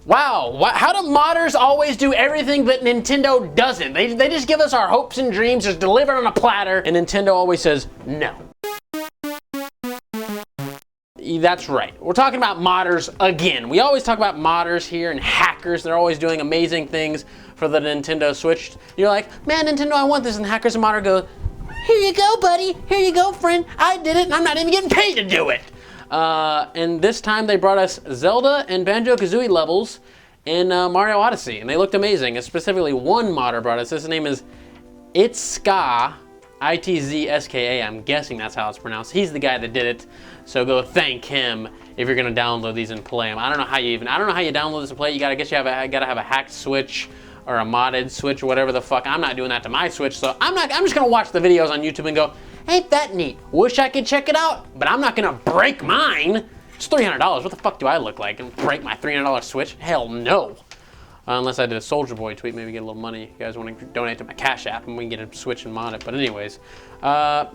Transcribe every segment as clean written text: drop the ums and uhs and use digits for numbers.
Wow, how do modders always do everything that Nintendo doesn't? They just give us our hopes and dreams, just delivered on a platter, and Nintendo always says no. That's right. We're talking about modders again. We always talk about modders here and hackers. They're always doing amazing things for the Nintendo Switch. You're like, man, Nintendo, I want this. And hackers and modders go, here you go, buddy. Here you go, friend. I did it, and I'm not even getting paid to do it. And this time they brought us Zelda and Banjo-Kazooie levels in Mario Odyssey, and they looked amazing. And specifically, one modder brought us. His name is Itzska, Itzska. I'm guessing that's how it's pronounced. He's the guy that did it. So go thank him if you're gonna download these and play them. I don't know how you download this and play it. I guess you gotta have a hacked Switch or a modded Switch or whatever the fuck. I'm not doing that to my Switch, so I'm just gonna watch the videos on YouTube and go, ain't that neat? Wish I could check it out, but I'm not gonna break mine. It's $300. What the fuck do I look like and break my $300 Switch? Hell no. Unless I did a Soldier Boy tweet, maybe get a little money. You guys want to donate to my Cash App and we can get a Switch and mod it. But anyways,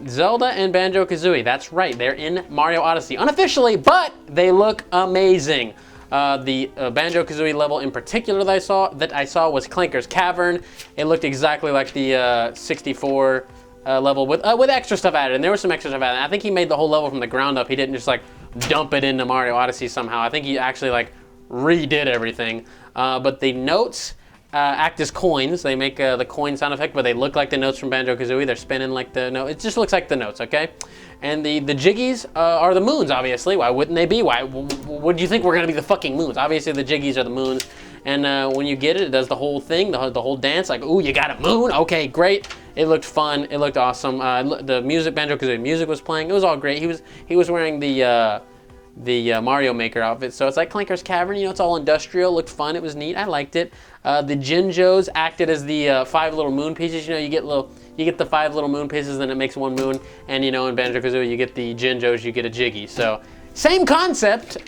Zelda and Banjo-Kazooie, that's right, they're in Mario Odyssey. Unofficially, but they look amazing. The Banjo-Kazooie level in particular that I saw was Clanker's Cavern. It looked exactly like the 64 level with extra stuff added, and there was some extra stuff added. I think he made the whole level from the ground up. He didn't just like dump it into Mario Odyssey somehow. I think he actually like redid everything. But the notes act as coins. They make the coin sound effect, but they look like the notes from Banjo-Kazooie. They're spinning like the note. It just looks like the notes, okay? And the jiggies are the moons, obviously. Why wouldn't they be? Would you think we're gonna be the fucking moons? Obviously, the jiggies are the moons. And when you get it, it does the whole thing, the whole dance. Like, ooh, you got a moon? Okay, great. It looked fun. It looked awesome. The music, Banjo-Kazooie music was playing. It was all great. He was wearing the Mario Maker outfit, so it's like Clanker's Cavern. You know, it's all industrial. Looked fun. It was neat. I liked it. The Jinjos acted as the 5 little moon pieces. You know, you get the 5 little moon pieces, then it makes 1 moon. And you know, in Banjo-Kazooie, you get the Jinjos, you get a Jiggy. So same concept.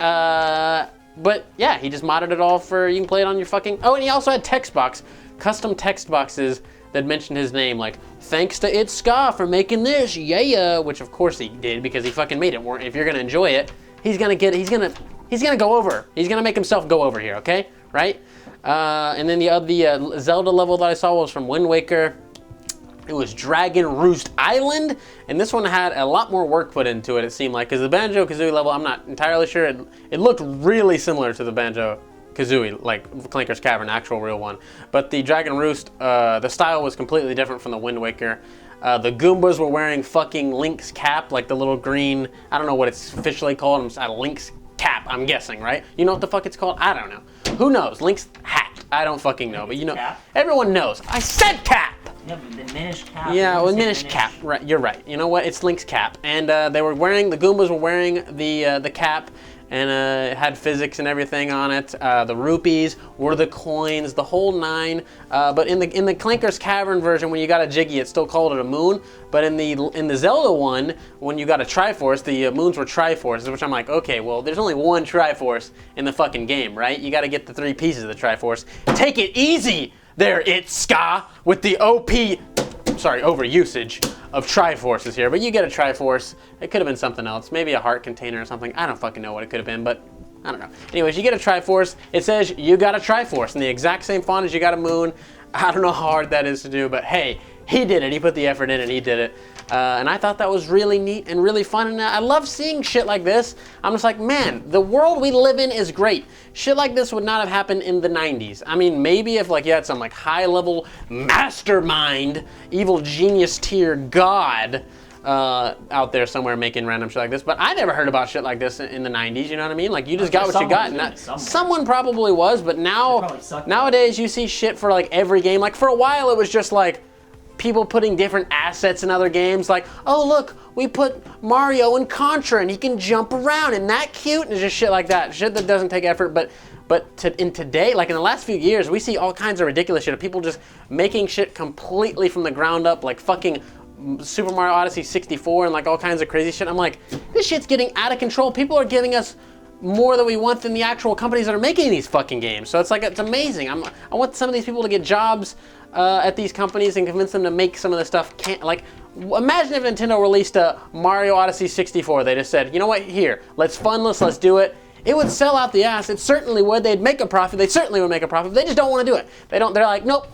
But yeah, he just modded it all for you can play it on your fucking. Oh, and he also had text box, custom text boxes that mentioned his name, like thanks to Itzska for making this, yeah. Which of course he did because he fucking made it. If you're gonna enjoy it. He's gonna go over. He's gonna make himself go over here, okay? Right? And then the Zelda level that I saw was from Wind Waker. It was Dragon Roost Island, and this one had a lot more work put into it, it seemed like, because the Banjo-Kazooie level, I'm not entirely sure. It looked really similar to the Banjo-Kazooie, like Clanker's Cavern, actual real one. But the Dragon Roost, the style was completely different from the Wind Waker. The Goombas were wearing fucking Link's cap, like the little green, I don't know what it's officially called, it's a Link's cap, I'm guessing, right? You know what the fuck it's called? I don't know. Who knows? Link's hat. I don't fucking know, but you know, cap? Everyone knows. I said cap! Yeah, but the Minish cap. Yeah, well, Minish cap, right, you're right. You know what, it's Link's cap. And the Goombas were wearing the cap, and it had physics and everything on it. The rupees were the coins, the whole 9. But in the Clanker's Cavern version, when you got a Jiggy, it still called it a moon. But in the Zelda one, when you got a Triforce, the moons were Triforces, which I'm like, okay, well, there's only one Triforce in the fucking game, right? You got to get the 3 pieces of the Triforce. Take it easy there, Itzska, with the overusage of Triforces here, but you get a Triforce. It could have been something else, maybe a heart container or something. I don't fucking know what it could have been, but I don't know. Anyways, you get a Triforce. It says you got a Triforce in the exact same font as you got a moon. I don't know how hard that is to do, but hey, he did it. He put the effort in and he did it. And I thought that was really neat and really fun. And I love seeing shit like this. I'm just like, man, the world we live in is great. Shit like this would not have happened in the 90s. I mean, maybe if like you had some like high level mastermind, evil genius tier god out there somewhere making random shit like this. But I never heard about shit like this in the 90s, you know what I mean? Like you just got what you got. And someone probably was, but nowadays you see shit for like every game. Like for a while it was just like, people putting different assets in other games, like, oh look, we put Mario in Contra and he can jump around, and that cute, and just shit like that. Shit that doesn't take effort, but in today, like in the last few years, we see all kinds of ridiculous shit of people just making shit completely from the ground up, like fucking Super Mario Odyssey 64 and like all kinds of crazy shit. I'm like, this shit's getting out of control. People are giving us more than we want than the actual companies that are making these fucking games. So it's like, it's amazing. I want some of these people to get jobs at these companies and convince them to make some of the stuff. Imagine if Nintendo released a Mario Odyssey 64. They just said, you know what, here, let's fund this, let's do it. it would sell out the ass. It certainly would. They'd make a profit. They certainly would make a profit. They just don't want to do it. They're like, nope,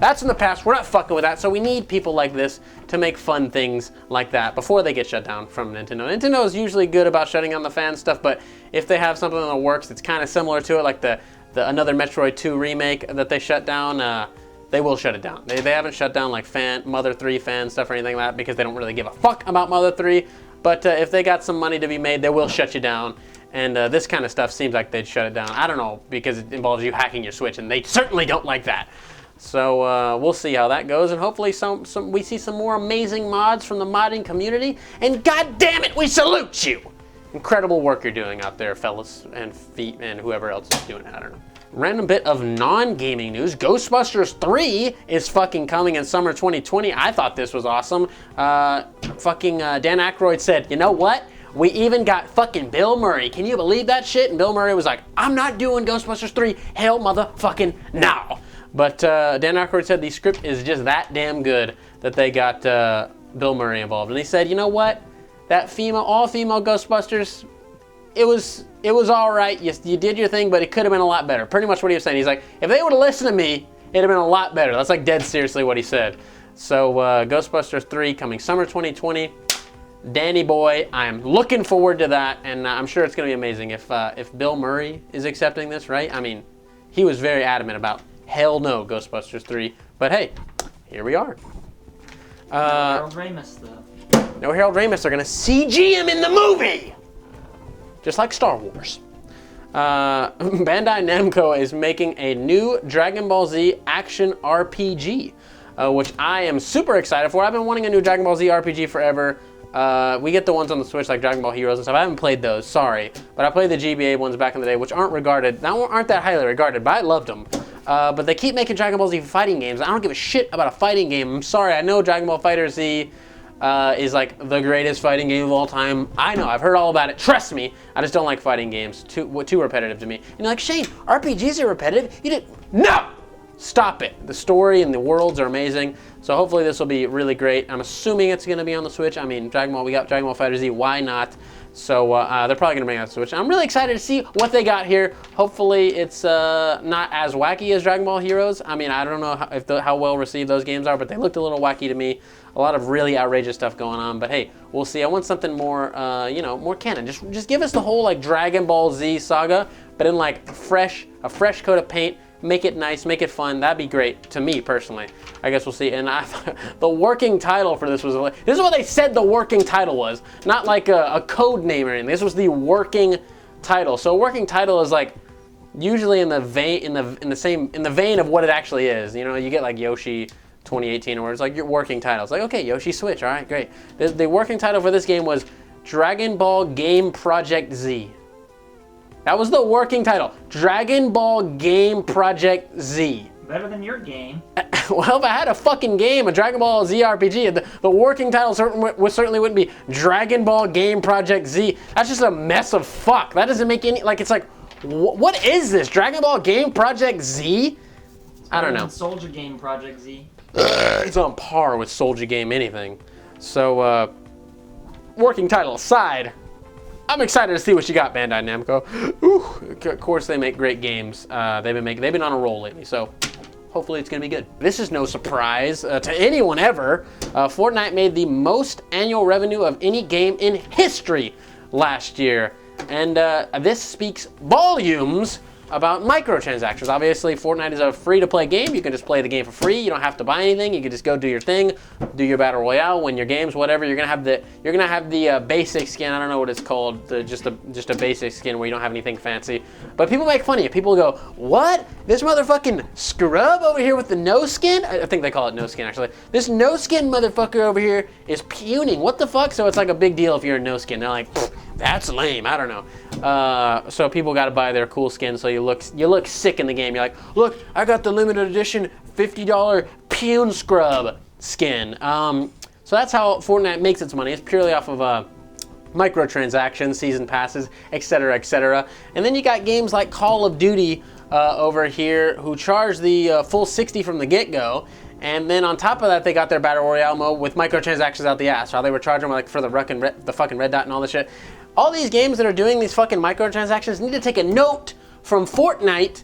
that's in the past. We're not fucking with that. So we need people like this to make fun things like that before they get shut down from Nintendo. Nintendo is usually good about shutting down the fan stuff, but if they have something in the works that's kind of similar to it, like the another Metroid 2 remake that they shut down, they will shut it down. They haven't shut down like Mother 3 fan stuff or anything like that because they don't really give a fuck about Mother 3. But if they got some money to be made, they will shut you down. And this kind of stuff seems like they'd shut it down. I don't know, because it involves you hacking your Switch, and they certainly don't like that. So we'll see how that goes, and hopefully we see some more amazing mods from the modding community. And god damn it, we salute you! Incredible work you're doing out there, fellas and feet and whoever else is doing it. I don't know. Random bit of non-gaming news. Ghostbusters 3 is fucking coming in summer 2020. I thought this was awesome. Dan Aykroyd said, you know what? We even got fucking Bill Murray. Can you believe that shit? And Bill Murray was like, I'm not doing Ghostbusters 3. Hell motherfucking no. But Dan Aykroyd said the script is just that damn good that they got Bill Murray involved. And he said, you know what? That all-female Ghostbusters, it was all right. You did your thing, but it could have been a lot better. Pretty much what he was saying. He's like, if they would have listened to me, it'd have been a lot better. That's like dead seriously what he said. So Ghostbusters 3 coming summer 2020. Danny boy, I'm looking forward to that, and I'm sure it's going to be amazing. If Bill Murray is accepting this, right? I mean, he was very adamant about hell no Ghostbusters 3. But hey, here we are. No Harold Ramis, though. No Harold Ramis. They're going to CG him in the movie! Just like Star Wars. Bandai Namco is making a new Dragon Ball Z action RPG, which I am super excited for. I've been wanting a new Dragon Ball Z RPG forever. We get the ones on the Switch like Dragon Ball Heroes and stuff. I haven't played those, sorry. But I played the GBA ones back in the day, which aren't that highly regarded, but I loved them. But they keep making Dragon Ball Z fighting games. I don't give a shit about a fighting game. I'm sorry, I know Dragon Ball FighterZ is like the greatest fighting game of all time. I know, I've heard all about it. Trust me, I just don't like fighting games. Too repetitive to me. And you're like, Shane, RPGs are repetitive? No! Stop it. The story and the worlds are amazing. So hopefully this will be really great. I'm assuming it's going to be on the Switch. I mean, we got Dragon Ball FighterZ. Why not? So they're probably going to bring out the Switch. I'm really excited to see what they got here. Hopefully it's not as wacky as Dragon Ball Heroes. I mean, I don't know how well received those games are, but they looked a little wacky to me. A lot of really outrageous stuff going on. But hey, we'll see. I want something more, more canon. Just give us the whole like Dragon Ball Z saga, but in like a fresh coat of paint. Make it nice, make it fun. That'd be great to me personally. I guess we'll see. And the working title for this was, this is what they said the working title was, not like a code name or anything. This was the working title. So a working title is like usually in the vein of what it actually is. You know, you get like Yoshi 2018 where it's like your working title. It's like, okay, Yoshi Switch, all right, great. The working title for this game was Dragon Ball Game Project Z. That was the working title. Dragon Ball Game Project Z. Better than your game. Well, if I had a fucking game, a Dragon Ball Z RPG, the working title certainly wouldn't be Dragon Ball Game Project Z. That's just a mess of fuck. That doesn't make any, like, it's like, what is this? Dragon Ball Game Project Z? I don't know. Soldier Game Project Z. It's on par with Soldier Game anything. So, working title aside, I'm excited to see what you got, Bandai Namco. Ooh, of course they make great games. They've been on a roll lately, so hopefully it's gonna be good. This is no surprise to anyone ever. Fortnite made the most annual revenue of any game in history last year. And this speaks volumes about microtransactions. Obviously, Fortnite is a free-to-play game. You can just play the game for free. You don't have to buy anything. You can just go do your thing, do your battle royale, win your games, whatever. You're gonna have the basic skin. I don't know what it's called. Just a basic skin where you don't have anything fancy. But people make fun of you. People go, "What? This motherfucking scrub over here with the no skin?" I think they call it no skin actually. This no skin motherfucker over here is puning. What the fuck? So it's like a big deal if you're a no skin. They're like, that's lame. I don't know. So people got to buy their cool skin so you look sick in the game. You're like, look, I got the limited edition $50 Pune Scrub skin. So that's how Fortnite makes its money. It's purely off of microtransactions, season passes, etc., etc. And then you got games like Call of Duty over here who charge the full 60 from the get-go. And then on top of that, they got their battle royale mode with microtransactions out the ass. How they were charging like for the fucking red dot and all this shit. all these games that are doing these fucking microtransactions need to take a note from Fortnite,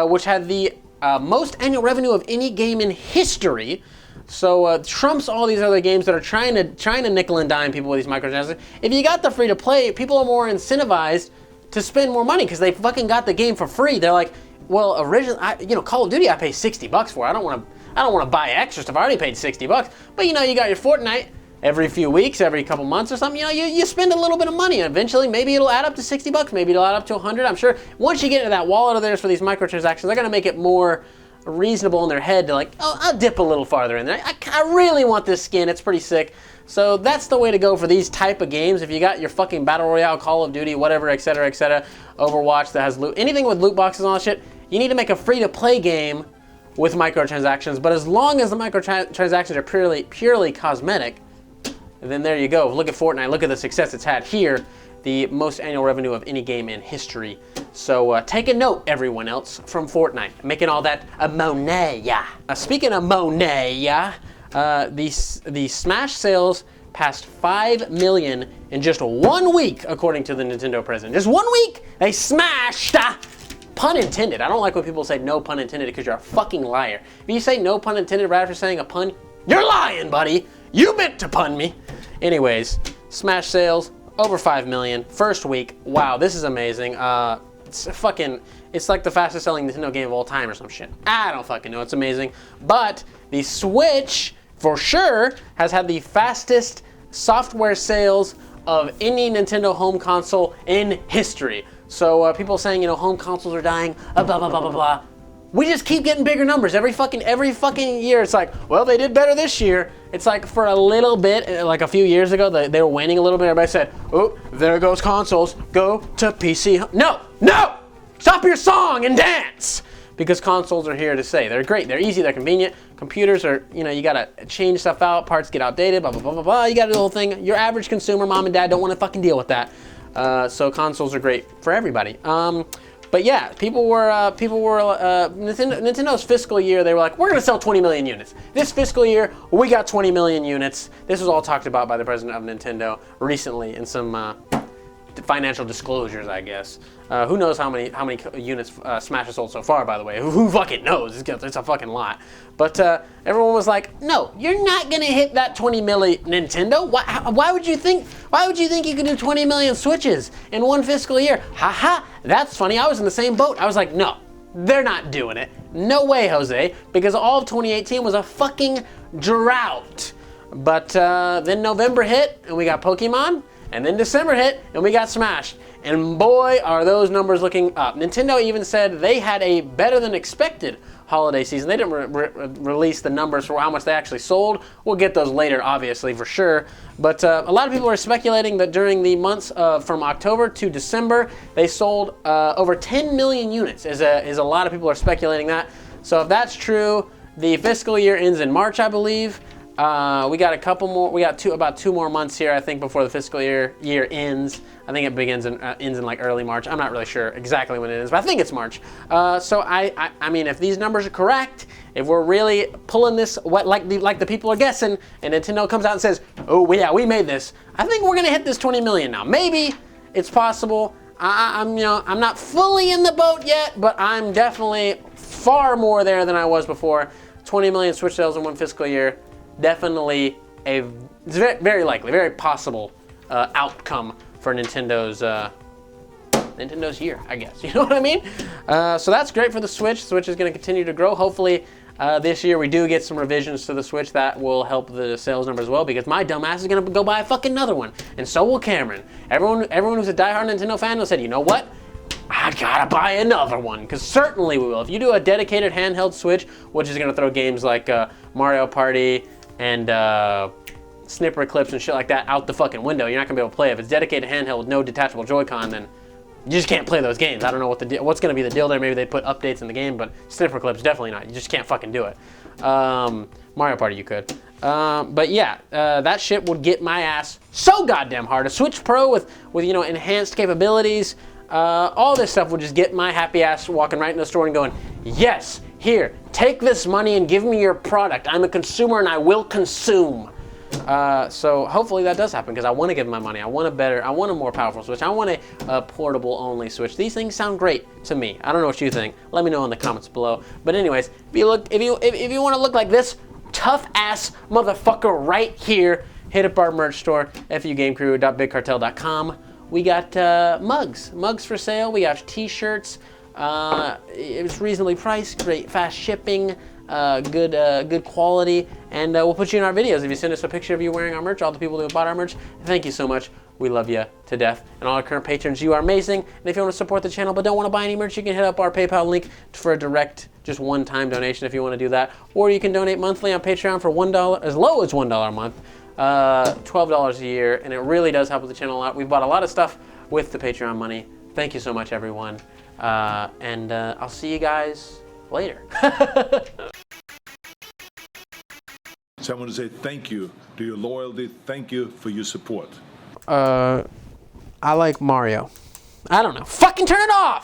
which had the most annual revenue of any game in history. So trumps all these other games that are trying to nickel and dime people with these microtransactions. If you got the free to play, people are more incentivized to spend more money because they fucking got the game for free. They're like, well, originally, Call of Duty I pay $60 for. I don't want to buy extra stuff. I already paid $60. But you got your Fortnite every few weeks, every couple months or something. You spend a little bit of money. Eventually, maybe it'll add up to $60. Maybe it'll add up to $100. I'm sure once you get into that wallet of theirs for these microtransactions, they're gonna make it more reasonable in their head to like, oh, I'll dip a little farther in there. I really want this skin. It's pretty sick. So that's the way to go for these type of games. If you got your fucking Battle Royale, Call of Duty, whatever, etc., Overwatch that has loot, anything with loot boxes and all that shit, you need to make a free-to-play game with microtransactions. But as long as the microtransactions are purely cosmetic, then there you go. Look at Fortnite. Look at the success it's had here. The most annual revenue of any game in history. So take a note, everyone else, from Fortnite. Making all that money. Speaking of money, the Smash sales passed 5 million in just 1 week, according to the Nintendo president. Just 1 week, they smashed. Pun intended. I don't like when people say no pun intended because you're a fucking liar. If you say no pun intended right after saying a pun, you're lying, buddy. You meant to pun me. Anyways, Smash sales over 5 million first week. Wow, this is amazing. It's like the fastest selling Nintendo game of all time or some shit. I don't fucking know. It's amazing. But the Switch, for sure, has had the fastest software sales of any Nintendo home console in history. So people saying, home consoles are dying, blah, blah, blah, blah, blah. We just keep getting bigger numbers every fucking year. It's like, well, they did better this year. It's like for a little bit, like a few years ago, they were waning a little bit. Everybody said, oh, there goes consoles. Go to PC. No! Stop your song and dance! Because consoles are here to stay. They're great. They're easy. They're convenient. Computers are, you gotta change stuff out. Parts get outdated. Blah blah blah blah blah. You gotta do the whole thing. Your average consumer, mom and dad, don't want to fucking deal with that. So consoles are great for everybody. But yeah, Nintendo's fiscal year, they were like, we're gonna sell 20 million units. This fiscal year, we got 20 million units. This was all talked about by the president of Nintendo recently in some financial disclosures, I guess. Who knows how many units Smash has sold so far, by the way. Who fucking knows? It's a fucking lot. But everyone was like, no, you're not gonna hit that 20 million, Nintendo. Why would you think you could do 20 million Switches in one fiscal year? Haha, that's funny. I was in the same boat. I was like, no, they're not doing it. No way, Jose, because all of 2018 was a fucking drought. But then November hit, and we got Pokemon, and then December hit, and we got Smash. And boy, are those numbers looking up. Nintendo even said they had a better than expected holiday season. They didn't release the numbers for how much they actually sold. We'll get those later, obviously, for sure. But a lot of people are speculating that during the months from October to December, they sold over 10 million units, is a lot of people are speculating that. So if that's true, the fiscal year ends in March, I believe. We got a couple more. We got about 2 more months here, I think, before the fiscal year ends. I think it begins and ends in like early March. I'm not really sure exactly when it is, but I think it's March. So I mean, if these numbers are correct, if we're really pulling this like the people are guessing, and Nintendo comes out and says, "Oh yeah, we made this," I think we're gonna hit this 20 million now. Maybe it's possible. I'm not fully in the boat yet, but I'm definitely far more there than I was before. 20 million Switch sales in one fiscal year. Definitely it's very, very likely, very possible outcome for Nintendo's year, I guess. You know what I mean? So that's great for the Switch. Switch is going to continue to grow. Hopefully this year we do get some revisions to the Switch that will help the sales number as well, because my dumbass is going to go buy a fucking another one, and so will Cameron. Everyone who's a diehard Nintendo fan will say, you know what? I gotta buy another one, because certainly we will. If you do a dedicated handheld Switch, which is going to throw games like Mario Party and Snipper Eclipse and shit like that out the fucking window, you're not gonna be able to play. If it's dedicated handheld with no detachable Joy-Con, then you just can't play those games. I don't know what's gonna be the deal there. Maybe they put updates in the game, but Snipper Eclipse definitely not. You just can't fucking do it. Mario Party you could. But yeah, that shit would get my ass so goddamn hard. A Switch Pro with enhanced capabilities, all this stuff would just get my happy ass walking right in the store and going, yes, here, take this money and give me your product. I'm a consumer and I will consume. So hopefully that does happen because I want to give my money. I want a more powerful Switch. I want a portable only Switch. These things sound great to me. I don't know what you think. Let me know in the comments below. But anyways, if you want to look like this tough ass motherfucker right here, hit up our merch store, FUgameCrue.BigCartel.com. We got mugs for sale. We have t-shirts. It was reasonably priced, great fast shipping, good quality, and we'll put you in our videos. If you send us a picture of you wearing our merch, all the people who have bought our merch, thank you so much. We love you to death. And all our current patrons, you are amazing. And if you want to support the channel but don't want to buy any merch, you can hit up our PayPal link for a direct, just one-time donation if you want to do that. Or you can donate monthly on Patreon for $1, as low as $1 a month, $12 a year, and it really does help with the channel a lot. We've bought a lot of stuff with the Patreon money. Thank you so much, everyone. And I'll see you guys later. So I want to say thank you to your loyalty. Thank you for your support. I like Mario. I don't know. Fucking turn it off!